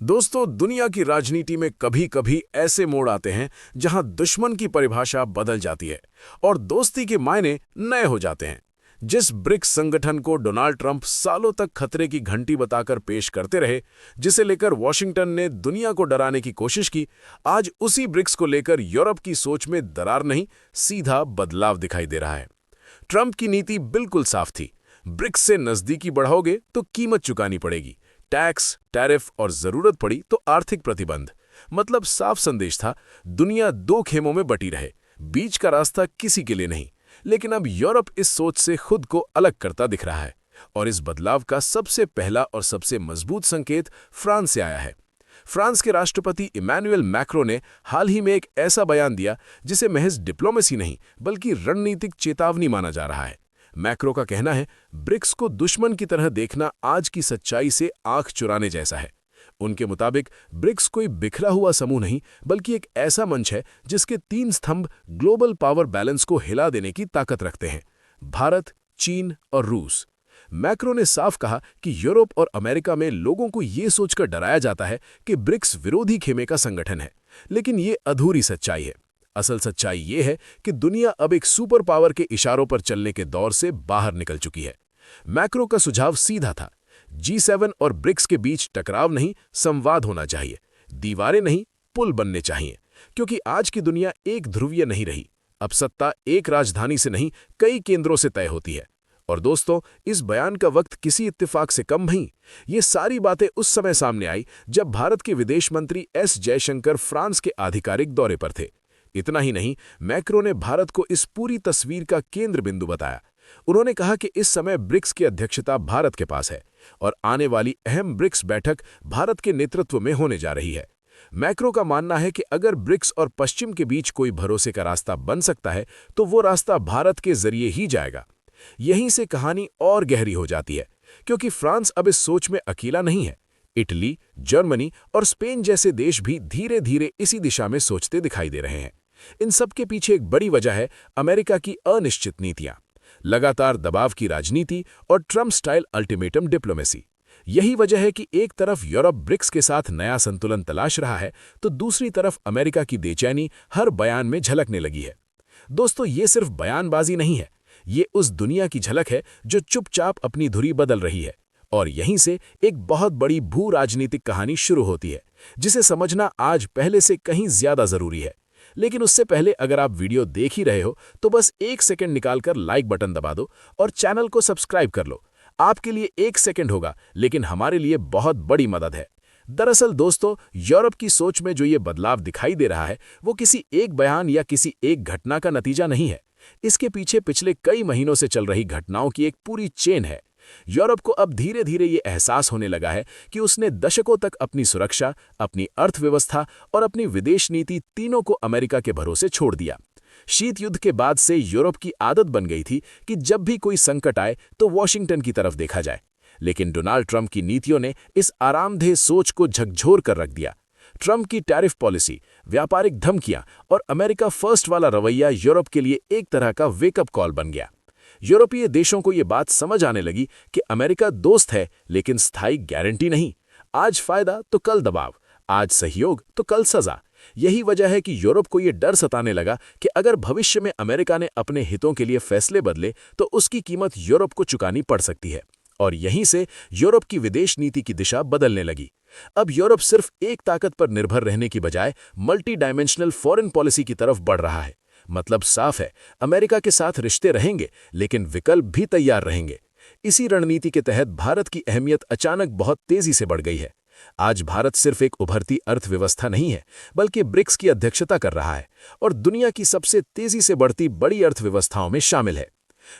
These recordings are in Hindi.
दोस्तों, दुनिया की राजनीति में कभी कभी ऐसे मोड़ आते हैं जहां दुश्मन की परिभाषा बदल जाती है और दोस्ती के मायने नए हो जाते हैं। जिस ब्रिक्स संगठन को डोनाल्ड ट्रंप सालों तक खतरे की घंटी बताकर पेश करते रहे, जिसे लेकर वॉशिंगटन ने दुनिया को डराने की कोशिश की, आज उसी ब्रिक्स को लेकर यूरोप की सोच में दरार नहीं, सीधा बदलाव दिखाई दे रहा है। ट्रंप की नीति बिल्कुल साफ थी। ब्रिक्स से नजदीकी बढ़ाओगे तो कीमत चुकानी पड़ेगी, टैक्स, टैरिफ और जरूरत पड़ी तो आर्थिक प्रतिबंध। मतलब साफ संदेश था, दुनिया दो खेमों में बटी रहे, बीच का रास्ता किसी के लिए नहीं। लेकिन अब यूरोप इस सोच से खुद को अलग करता दिख रहा है और इस बदलाव का सबसे पहला और सबसे मजबूत संकेत फ्रांस से आया है। फ्रांस के राष्ट्रपति इमैनुएल मैक्रों ने हाल ही में एक ऐसा बयान दिया जिसे महज डिप्लोमेसी नहीं बल्कि रणनीतिक चेतावनी माना जा रहा है। मैक्रो का कहना है, ब्रिक्स को दुश्मन की तरह देखना आज की सच्चाई से आंख चुराने जैसा है। उनके मुताबिक ब्रिक्स कोई बिखरा हुआ समूह नहीं बल्कि एक ऐसा मंच है जिसके तीन स्तंभ ग्लोबल पावर बैलेंस को हिला देने की ताकत रखते हैं: भारत, चीन और रूस। मैक्रो ने साफ कहा कि यूरोप और अमेरिका में लोगों को ये सोचकर डराया जाता है कि ब्रिक्स विरोधी खेमे का संगठन है, लेकिन ये अधूरी सच्चाई है। असल सच्चाई ये है कि दुनिया अब एक सुपर पावर के इशारों पर चलने के दौर से बाहर निकल चुकी है। मैक्रो का सुझाव सीधा था, G7 और ब्रिक्स के बीच टकराव नहीं, संवाद होना चाहिए। दीवारें नहीं, पुल बनने चाहिए। क्योंकि आज की दुनिया एक ध्रुवीय नहीं रही। अब सत्ता एक राजधानी से नहीं, कई केंद्रों से तय होती है। और दोस्तों, इस बयान का वक्त किसी इत्तेफाक से कम नहीं। ये सारी बातें उस समय सामने आई जब भारत के विदेश मंत्री एस जयशंकर फ्रांस के आधिकारिक दौरे पर थे। इतना ही नहीं, मैक्रो ने भारत को इस पूरी तस्वीर का केंद्र बिंदु बताया। उन्होंने कहा कि इस समय ब्रिक्स की अध्यक्षता भारत के पास है और आने वाली अहम ब्रिक्स बैठक भारत के नेतृत्व में होने जा रही है। मैक्रो का मानना है कि अगर ब्रिक्स और पश्चिम के बीच कोई भरोसे का रास्ता बन सकता है तो वो रास्ता भारत के जरिए ही जाएगा। यहीं से कहानी और गहरी हो जाती है, क्योंकि फ्रांस अब इस सोच में अकेला नहीं है। इटली, जर्मनी और स्पेन जैसे देश भी धीरे धीरे इसी दिशा में सोचते दिखाई दे रहे हैं। इन सब के पीछे एक बड़ी वजह है अमेरिका की अनिश्चित नीतियां, लगातार दबाव की राजनीति और ट्रम्प स्टाइल अल्टीमेटम डिप्लोमेसी। यही वजह है कि एक तरफ यूरोप ब्रिक्स के साथ नया संतुलन तलाश रहा है तो दूसरी तरफ अमेरिका की बेचैनी हर बयान में झलकने लगी है। दोस्तों, ये सिर्फ बयानबाजी नहीं है, ये उस दुनिया की झलक है जो चुपचाप अपनी धुरी बदल रही है। और यहीं से एक बहुत बड़ी भू राजनीतिक कहानी शुरू होती है, जिसे समझना आज पहले से कहीं ज्यादा जरूरी है। लेकिन उससे पहले अगर आप वीडियो देख ही रहे हो तो बस एक सेकंड निकालकर लाइक बटन दबा दो और चैनल को सब्सक्राइब कर लो। आपके लिए एक सेकंड होगा, लेकिन हमारे लिए बहुत बड़ी मदद है। दरअसल दोस्तों, यूरोप की सोच में जो ये बदलाव दिखाई दे रहा है वो किसी एक बयान या किसी एक घटना का नतीजा नहीं है। इसके पीछे पिछले कई महीनों से चल रही घटनाओं की एक पूरी चेन है। यूरोप को अब धीरे धीरे ये एहसास होने लगा है कि उसने दशकों तक अपनी सुरक्षा, अपनी अर्थव्यवस्था और अपनी विदेश नीति तीनों को अमेरिका के भरोसे छोड़ दिया। शीत युद्ध के बाद से यूरोप की आदत बन गई थी कि जब भी कोई संकट आए तो वॉशिंगटन की तरफ देखा जाए। लेकिन डोनाल्ड ट्रंप की नीतियों ने इस आरामदेह सोच को झकझोर कर रख दिया। ट्रंप की टैरिफ पॉलिसी, व्यापारिक धमकियां और अमेरिका फर्स्ट वाला रवैया यूरोप के लिए एक तरह का वेकअप कॉल बन गया। यूरोपीय देशों को ये बात समझ आने लगी कि अमेरिका दोस्त है लेकिन स्थायी गारंटी नहीं। आज फायदा तो कल दबाव, आज सहयोग तो कल सजा। यही वजह है कि यूरोप को ये डर सताने लगा कि अगर भविष्य में अमेरिका ने अपने हितों के लिए फैसले बदले तो उसकी कीमत यूरोप को चुकानी पड़ सकती है। और यहीं से यूरोप की विदेश नीति की दिशा बदलने लगी। अब यूरोप सिर्फ एक ताकत पर निर्भर रहने की बजाय मल्टी डायमेंशनल फॉरेन पॉलिसी की तरफ बढ़ रहा है। मतलब साफ है, अमेरिका के साथ रिश्ते रहेंगे लेकिन विकल्प भी तैयार रहेंगे। इसी रणनीति के तहत भारत की अहमियत अचानक बहुत तेजी से बढ़ गई है। आज भारत सिर्फ एक उभरती अर्थव्यवस्था नहीं है बल्कि ब्रिक्स की अध्यक्षता कर रहा है और दुनिया की सबसे तेजी से बढ़ती बड़ी अर्थव्यवस्थाओं में शामिल है।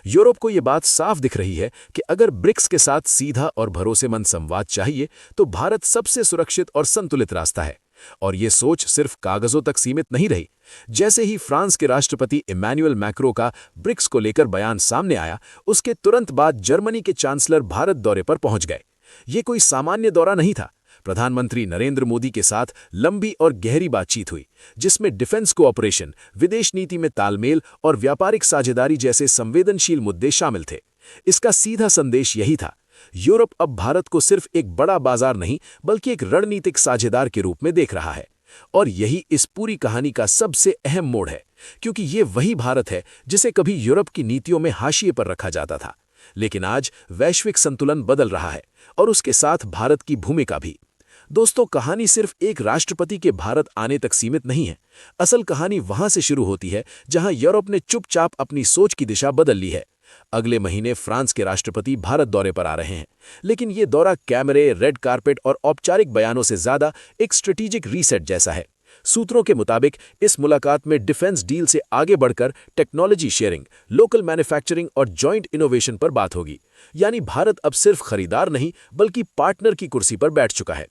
यूरोप को यह बात साफ दिख रही है कि अगर ब्रिक्स के साथ सीधा और भरोसेमंद संवाद चाहिए तो भारत सबसे सुरक्षित और संतुलित रास्ता है। और ये सोच सिर्फ कागजों तक सीमित नहीं रही। जैसे ही फ्रांस के राष्ट्रपति इमैनुएल मैक्रो का ब्रिक्स को लेकर बयान सामने आया, उसके तुरंत बाद जर्मनी के चांसलर भारत दौरे पर पहुंच गए। ये कोई सामान्य दौरा नहीं था। प्रधानमंत्री नरेंद्र मोदी के साथ लंबी और गहरी बातचीत हुई, जिसमें डिफेंस कोऑपरेशन, विदेश नीति में तालमेल और व्यापारिक साझेदारी जैसे संवेदनशील मुद्दे शामिल थे। इसका सीधा संदेश यही था, यूरोप अब भारत को सिर्फ एक बड़ा बाजार नहीं बल्कि एक रणनीतिक साझेदार के रूप में देख रहा है। और यही इस पूरी कहानी का सबसे अहम मोड़ है, क्योंकि ये वही भारत है जिसे कभी यूरोप की नीतियों में हाशिए पर रखा जाता था। लेकिन आज वैश्विक संतुलन बदल रहा है और उसके साथ भारत की भूमिका भी। दोस्तों, कहानी सिर्फ एक राष्ट्रपति के भारत आने तक सीमित नहीं है। असल कहानी वहां से शुरू होती है जहां यूरोप ने चुपचाप अपनी सोच की दिशा बदल ली है। अगले महीने फ्रांस के राष्ट्रपति भारत दौरे पर आ रहे हैं, लेकिन ये दौरा कैमरे, रेड कारपेट और औपचारिक बयानों से ज्यादा एक स्ट्रेटेजिक रीसेट जैसा है। सूत्रों के मुताबिक इस मुलाकात में डिफेंस डील से आगे बढ़कर टेक्नोलॉजी शेयरिंग, लोकल मैन्युफैक्चरिंग और जॉइंट इनोवेशन पर बात होगी। यानी भारत अब सिर्फ खरीदार नहीं बल्कि पार्टनर की कुर्सी पर बैठ चुका है।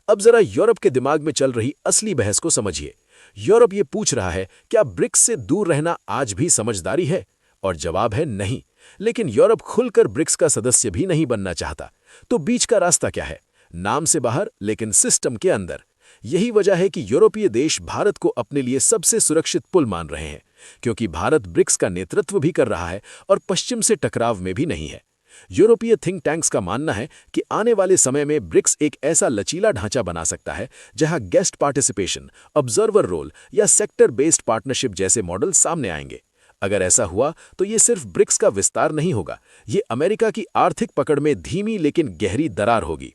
अब जरा यूरोप के दिमाग में चल रही असली बहस को समझिए। यूरोप ये पूछ रहा है, क्या ब्रिक्स से दूर रहना आज भी समझदारी है? और जवाब है नहीं। लेकिन यूरोप खुलकर ब्रिक्स का सदस्य भी नहीं बनना चाहता। तो बीच का रास्ता क्या है? नाम से बाहर लेकिन सिस्टम के अंदर। यही वजह है कि यूरोपीय देश भारत को अपने लिए सबसे सुरक्षित पुल मान रहे हैं, क्योंकि भारत ब्रिक्स का नेतृत्व भी कर रहा है और पश्चिम से टकराव में भी नहीं है। यूरोपीय थिंक टैंक्स का मानना है कि आने वाले समय में ब्रिक्स एक ऐसा लचीला ढांचा बना सकता है जहां गेस्ट पार्टिसिपेशन, ऑब्जर्वर रोल या सेक्टर बेस्ड पार्टनरशिप जैसे मॉडल सामने आएंगे। अगर ऐसा हुआ तो ये सिर्फ ब्रिक्स का विस्तार नहीं होगा, ये अमेरिका की आर्थिक पकड़ में धीमी लेकिन गहरी दरार होगी।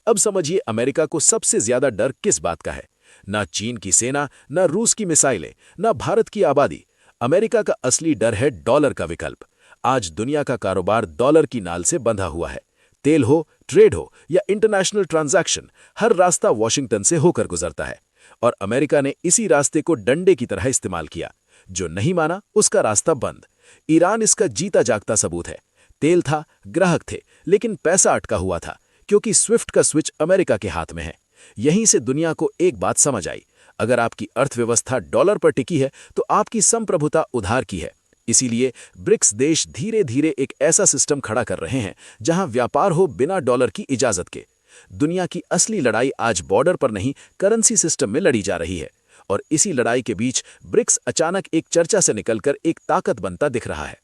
अब समझिए, अमेरिका को सबसे ज्यादा डर किस बात का है? ना चीन की सेना, ना रूस की मिसाइलें, ना भारत की आबादी। अमेरिका का असली डर है डॉलर का विकल्प। आज दुनिया का कारोबार डॉलर की नाल से बंधा हुआ है। तेल हो, ट्रेड हो या इंटरनेशनल ट्रांजैक्शन, हर रास्ता वॉशिंगटन से होकर गुजरता है। और अमेरिका ने इसी रास्ते को डंडे की तरह इस्तेमाल किया। जो नहीं माना उसका रास्ता बंद। ईरान इसका जीता जागता सबूत है। तेल था, ग्राहक थे, लेकिन पैसा अटका हुआ था, क्योंकि स्विफ्ट का स्विच अमेरिका के हाथ में है। यहीं से दुनिया को एक बात समझ आई, अगर आपकी अर्थव्यवस्था डॉलर पर टिकी है तो आपकी संप्रभुता उधार की है। इसीलिए ब्रिक्स देश धीरे धीरे एक ऐसा सिस्टम खड़ा कर रहे हैं जहां व्यापार हो बिना डॉलर की इजाजत के। दुनिया की असली लड़ाई आज बॉर्डर पर नहीं, करेंसी सिस्टम में लड़ी जा रही है। और इसी लड़ाई के बीच ब्रिक्स अचानक एक चर्चा से निकलकर एक ताकत बनता दिख रहा है।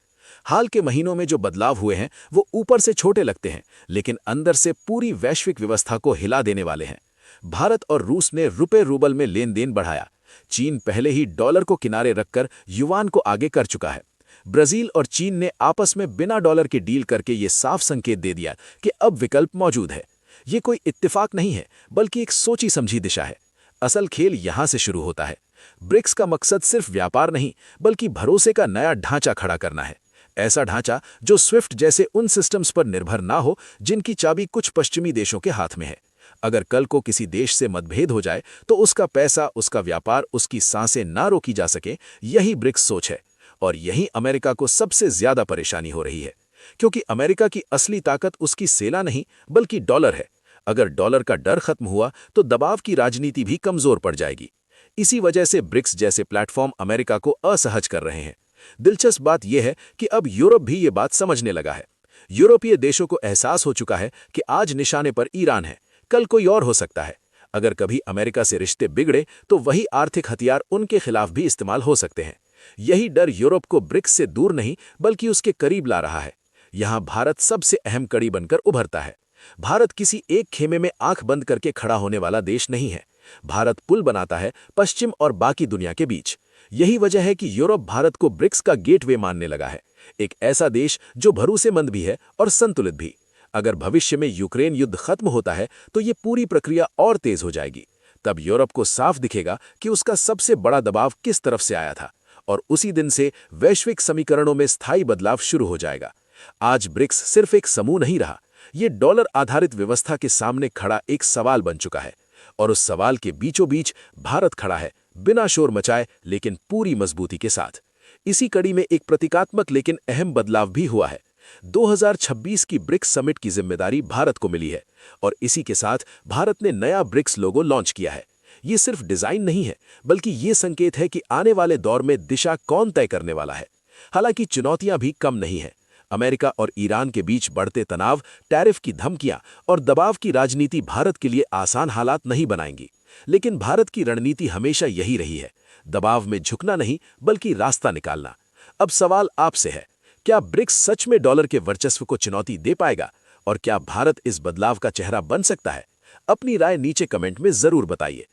हाल के महीनों में जो बदलाव हुए हैं वो ऊपर से छोटे लगते हैं, लेकिन अंदर से पूरी वैश्विक व्यवस्था को हिला देने वाले हैं। भारत और रूस ने रुपए रूबल में लेन देन बढ़ाया। चीन पहले ही डॉलर को किनारे रखकर युआन को आगे कर चुका है। ब्राजील और चीन ने आपस में बिना डॉलर के डील करके ये साफ संकेत दे दिया कि अब विकल्प मौजूद है। ये कोई इत्तेफाक नहीं है, बल्कि एक सोची समझी दिशा है। असल खेल यहां से शुरू होता है। ब्रिक्स का मकसद सिर्फ व्यापार नहीं, बल्कि भरोसे का नया ढांचा खड़ा करना है। ऐसा ढांचा जो स्विफ्ट जैसे उन सिस्टम्स पर निर्भर ना हो जिनकी चाबी कुछ पश्चिमी देशों के हाथ में है। अगर कल को किसी देश से मतभेद हो जाए तो उसका पैसा, उसका व्यापार, उसकी सांसें ना रोकी जा सके। यही ब्रिक्स सोच है। और यही अमेरिका को सबसे ज्यादा परेशानी हो रही है, क्योंकि अमेरिका की असली ताकत उसकी सेना नहीं बल्कि डॉलर है। अगर डॉलर का डर खत्म हुआ तो दबाव की राजनीति भी कमजोर पड़ जाएगी। इसी वजह से ब्रिक्स जैसे प्लेटफॉर्म अमेरिका को असहज कर रहे हैं। दिलचस्प बात यह है कि अब यूरोप भी ये बात समझने लगा है। यूरोपीय देशों को एहसास हो चुका है कि आज निशाने पर ईरान है, कल कोई और हो सकता है। अगर कभी अमेरिका से रिश्ते बिगड़े तो वही आर्थिक हथियार उनके खिलाफ भी इस्तेमाल हो सकते हैं। यही डर यूरोप को ब्रिक्स से दूर नहीं बल्कि उसके करीब ला रहा है। यहां भारत सबसे अहम कड़ी बनकर उभरता है। भारत किसी एक खेमे में आंख बंद करके खड़ा होने वाला देश नहीं है। भारत पुल बनाता है पश्चिम और बाकी दुनिया के बीच। यही वजह है कि यूरोप भारत को ब्रिक्स का गेटवे मानने लगा है। एक ऐसा देश जो भरोसेमंद भी है और संतुलित भी। अगर भविष्य में यूक्रेन युद्ध खत्म होता है तो ये पूरी प्रक्रिया और तेज हो जाएगी। तब यूरोप को साफ दिखेगा कि उसका सबसे बड़ा दबाव किस तरफ से आया था, और उसी दिन से वैश्विक समीकरणों में स्थायी बदलाव शुरू हो जाएगा। आज ब्रिक्स सिर्फ एक समूह नहीं रहा, ये डॉलर आधारित व्यवस्था के सामने खड़ा एक सवाल बन चुका है। और उस सवाल के बीचों बीच भारत खड़ा है, बिना शोर मचाए लेकिन पूरी मजबूती के साथ। इसी कड़ी में एक प्रतीकात्मक लेकिन अहम बदलाव भी हुआ है। 2026 की ब्रिक्स समिट की जिम्मेदारी भारत को मिली है, और इसी के साथ भारत ने नया ब्रिक्स लोगो लॉन्च किया है। ये सिर्फ डिजाइन नहीं है, बल्कि ये संकेत है कि आने वाले दौर में दिशा कौन तय करने वाला है। हालांकि चुनौतियां भी कम नहीं हैं। अमेरिका और ईरान के बीच बढ़ते तनाव, टैरिफ की धमकियां और दबाव की राजनीति भारत के लिए आसान हालात नहीं बनाएंगी। लेकिन भारत की रणनीति हमेशा यही रही है, दबाव में झुकना नहीं बल्कि रास्ता निकालना। अब सवाल आपसे है, क्या ब्रिक्स सच में डॉलर के वर्चस्व को चुनौती दे पाएगा? और क्या भारत इस बदलाव का चेहरा बन सकता है? अपनी राय नीचे कमेंट में जरूर बताइए।